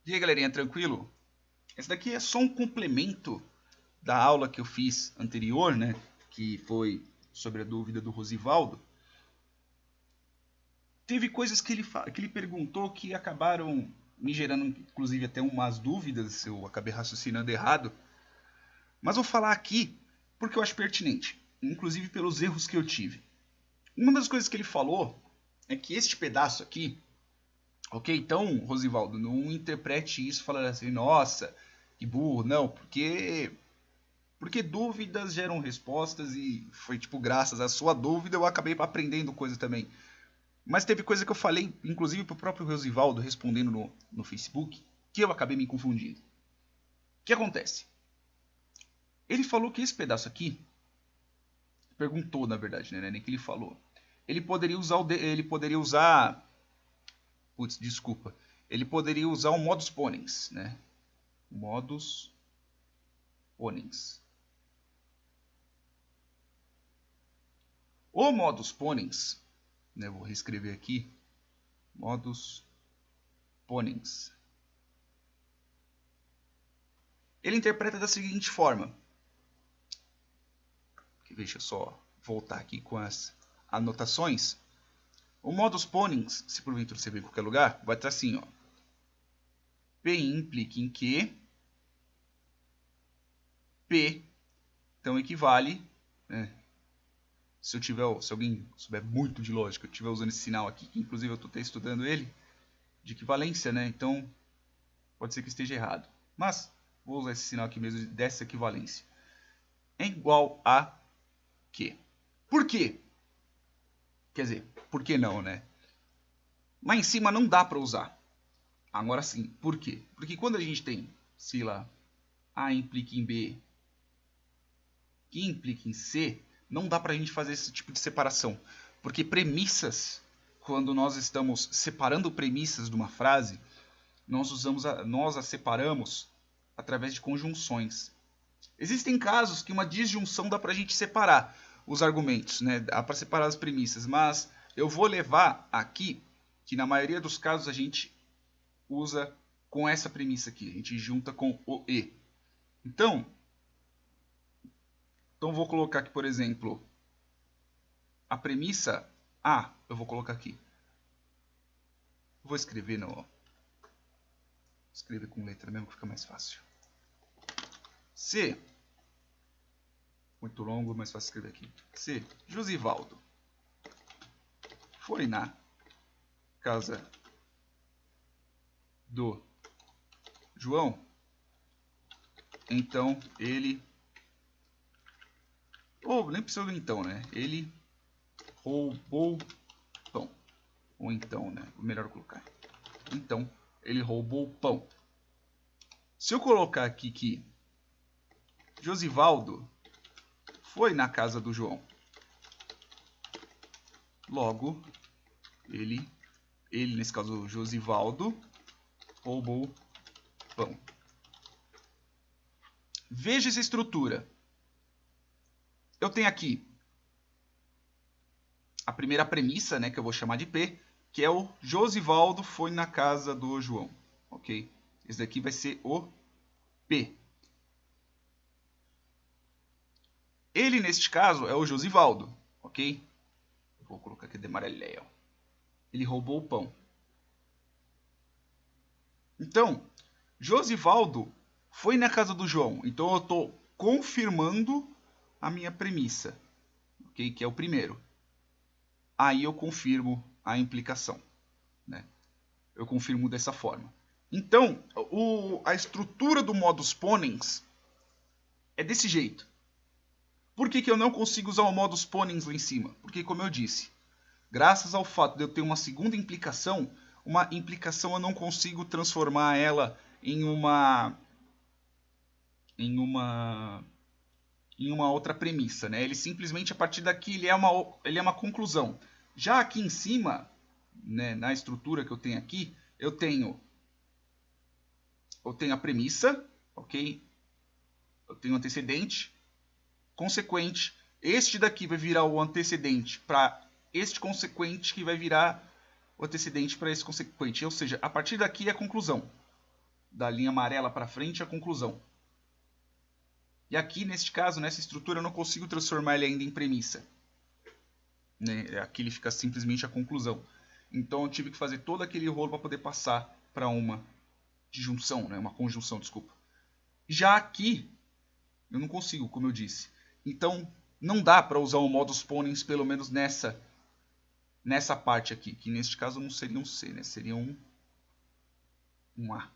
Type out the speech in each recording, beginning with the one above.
E aí, galerinha, tranquilo? Esse daqui é só um complemento da aula que eu fiz anterior, né? Que foi sobre a dúvida do Rosivaldo. Teve coisas que ele perguntou que acabaram me gerando, inclusive, até umas dúvidas. Eu acabei raciocinando errado. Mas vou falar aqui porque eu acho pertinente, inclusive pelos erros que eu tive. Uma das coisas que ele falou é que este pedaço aqui. Ok, então, Rosivaldo, não interprete isso falando assim, nossa, que burro, não, porque dúvidas geram respostas e foi tipo graças à sua dúvida eu acabei aprendendo coisa também. Mas teve coisa que eu falei, inclusive pro próprio Rosivaldo respondendo no Facebook, que eu acabei me confundindo. O que acontece? Ele falou que esse pedaço aqui, perguntou na verdade, né, nem que ele falou. Ele poderia usar putz, desculpa. Ele poderia usar o modus ponens, né? Modus ponens. O modus ponens, né, vou reescrever aqui, modus ponens. Ele interpreta da seguinte forma. Deixa eu só voltar aqui com as anotações. O modus ponens, se porventura você ver em qualquer lugar, vai estar assim, ó. P implica em que P então equivale, né, se alguém souber muito de lógica, eu estiver usando esse sinal aqui, que inclusive eu estou até estudando ele, de equivalência, né? Então pode ser que esteja errado. Mas vou usar esse sinal aqui mesmo dessa equivalência. É igual a que? Por quê? Quer dizer, por que não, né? Lá em cima não dá para usar. Agora sim, por quê? Porque quando a gente tem, sei lá, A implica em B, que implica em C, não dá para a gente fazer esse tipo de separação. Porque premissas, quando nós estamos separando premissas de uma frase, nós as separamos através de conjunções. Existem casos que uma disjunção dá para a gente separar os argumentos, né? Dá para separar as premissas, mas eu vou levar aqui que na maioria dos casos a gente usa com essa premissa aqui, a gente junta com o e. Então vou colocar aqui, por exemplo, a premissa A, eu vou colocar aqui. Vou escrever escrever com letra mesmo que fica mais fácil. C, muito longo, mas fácil escrever aqui. C, Josivaldo foi na casa do João, então ele, ou nem precisa do então, né? Ele roubou pão. Ou então, né? Melhor colocar. Então, ele roubou pão. Se eu colocar aqui que Josivaldo foi na casa do João, logo, ele nesse caso, Josivaldo, roubou pão. Veja essa estrutura. Eu tenho aqui a primeira premissa, né, que eu vou chamar de P, que é o Josivaldo foi na casa do João. Ok? Esse daqui vai ser o P. Ele, neste caso, é o Josivaldo. Ok? Vou colocar aqui de amarelo. Ele roubou o pão. Então, Josivaldo foi na casa do João. Então, eu estou confirmando a minha premissa. Ok? Que é o primeiro. Aí eu confirmo a implicação, né? Eu confirmo dessa forma. Então, a estrutura do modus ponens é desse jeito. Por que eu não consigo usar o modus ponens lá em cima? Porque, como eu disse, graças ao fato de eu ter uma segunda implicação eu não consigo transformar ela em uma outra premissa, né? Ele simplesmente a partir daqui ele é uma conclusão. Já aqui em cima, né, na estrutura que eu tenho aqui, eu tenho a premissa, ok? Eu tenho antecedente, consequente. Este daqui vai virar o antecedente para este consequente, que vai virar o antecedente para esse consequente. Ou seja, a partir daqui é a conclusão. da linha amarela para frente a conclusão. E aqui, neste caso, nessa estrutura, eu não consigo transformar ele ainda em premissa. Né? Aqui ele fica simplesmente a conclusão. Então eu tive que fazer todo aquele rolo para poder passar para uma disjunção, né? Uma conjunção, desculpa. Já aqui, eu não consigo, como eu disse. Então, não dá para usar o modus ponens, pelo menos nessa parte aqui, que neste caso não seria um C, né? Seria um A.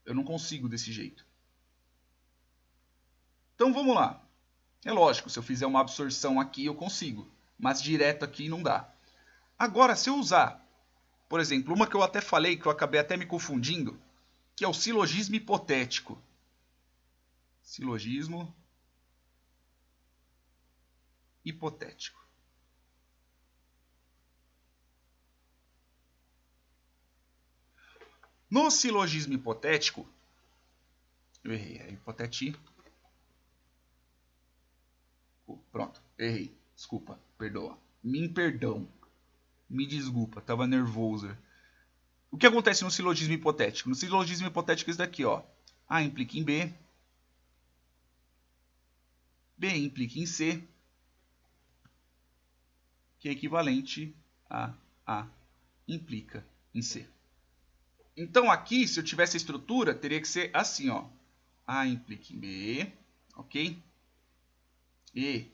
Eu não consigo desse jeito. Então vamos lá. É lógico, se eu fizer uma absorção aqui eu consigo, mas direto aqui não dá. Agora, se eu usar, por exemplo, uma que eu até falei, que eu acabei até me confundindo, que é o silogismo hipotético. Silogismo hipotético. No silogismo hipotético, eu errei, é hipotético. Pronto, errei. Desculpa, perdoa. Perdão. Me desculpa, tava nervoso. O que acontece no silogismo hipotético? No silogismo hipotético é isso daqui, ó. A implica em B. B implica em C. Que é equivalente a A implica em C. Então aqui, se eu tivesse a estrutura, teria que ser assim, ó. A implica em B, ok? E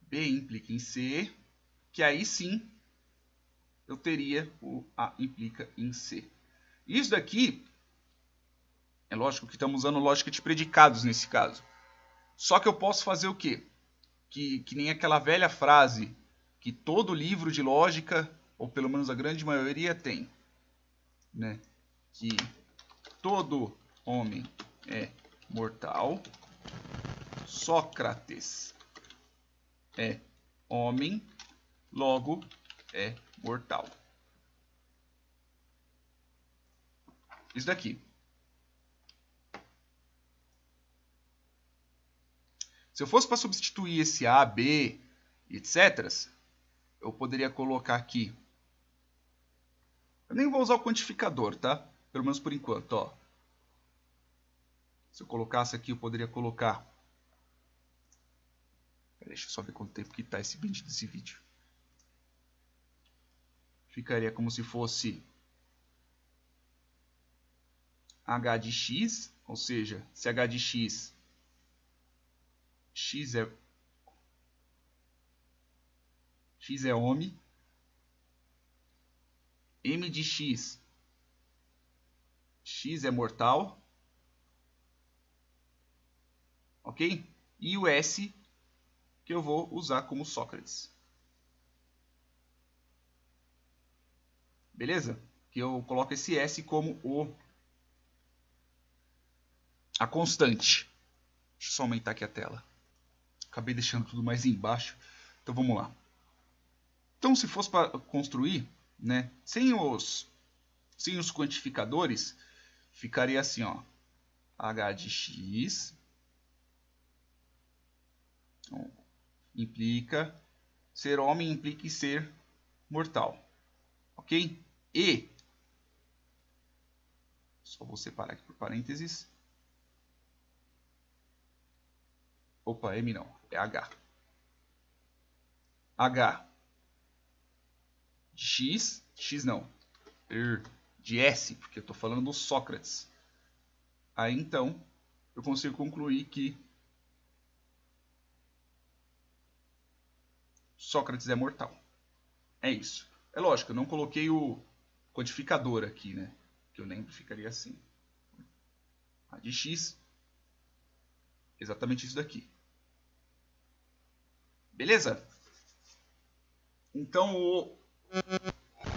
B implica em C, que aí sim eu teria o A implica em C. Isso daqui, é lógico que estamos usando lógica de predicados nesse caso. Só que eu posso fazer o quê? Que nem aquela velha frase que todo livro de lógica, ou pelo menos a grande maioria, tem. Né? Que todo homem é mortal. Sócrates é homem, logo é mortal. Isso daqui. Se eu fosse para substituir esse A, B, etc., eu poderia colocar aqui. Eu nem vou usar o quantificador, tá? Pelo menos por enquanto, ó. Se eu colocasse aqui, eu poderia colocar. Deixa eu só ver quanto tempo que está esse vídeo desse vídeo. Ficaria como se fosse H de x, ou seja, se H de x é homem, M de x é mortal, ok? E o S que eu vou usar como Sócrates. Beleza? Que eu coloco esse S como a constante. Deixa eu só aumentar aqui a tela. Acabei deixando tudo mais embaixo. Então vamos lá. Então se fosse para construir, né, sem os quantificadores, ficaria assim, ó. H de x então, implica ser homem, implica em ser mortal. Ok? E, só vou separar aqui por parênteses. Opa, M não, é H. H de x não, de S, porque eu estou falando do Sócrates. Aí então, eu consigo concluir que Sócrates é mortal. É isso. É lógico, eu não coloquei o codificador aqui, né? Que eu lembro ficaria assim. A de x, exatamente isso daqui. Beleza? Então, o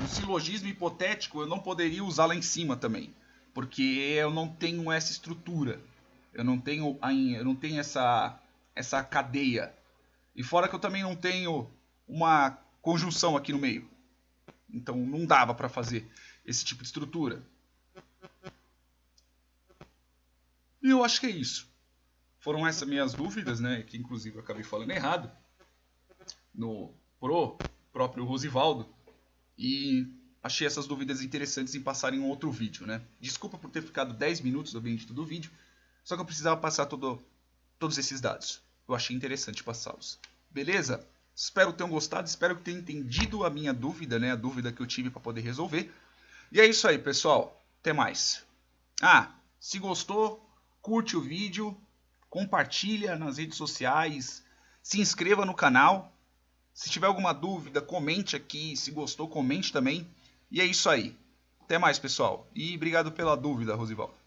silogismo hipotético eu não poderia usar lá em cima também. Porque eu não tenho essa estrutura. Eu não tenho essa cadeia. E fora que eu também não tenho uma conjunção aqui no meio. Então não dava para fazer esse tipo de estrutura. E eu acho que é isso. Foram essas minhas dúvidas, né? Que inclusive eu acabei falando errado. Pro próprio Rosivaldo. E achei essas dúvidas interessantes em passar em um outro vídeo, né? Desculpa por ter ficado 10 minutos do vídeo do vídeo, só que eu precisava passar todos esses dados. Eu achei interessante passá-los. Beleza? Espero que tenham gostado, espero que tenham entendido a minha dúvida, né? A dúvida que eu tive para poder resolver. E é isso aí, pessoal. Até mais. Se gostou, curte o vídeo, compartilha nas redes sociais, se inscreva no canal. Se tiver alguma dúvida, comente aqui. Se gostou, comente também. E é isso aí. Até mais, pessoal. E obrigado pela dúvida, Rosivaldo.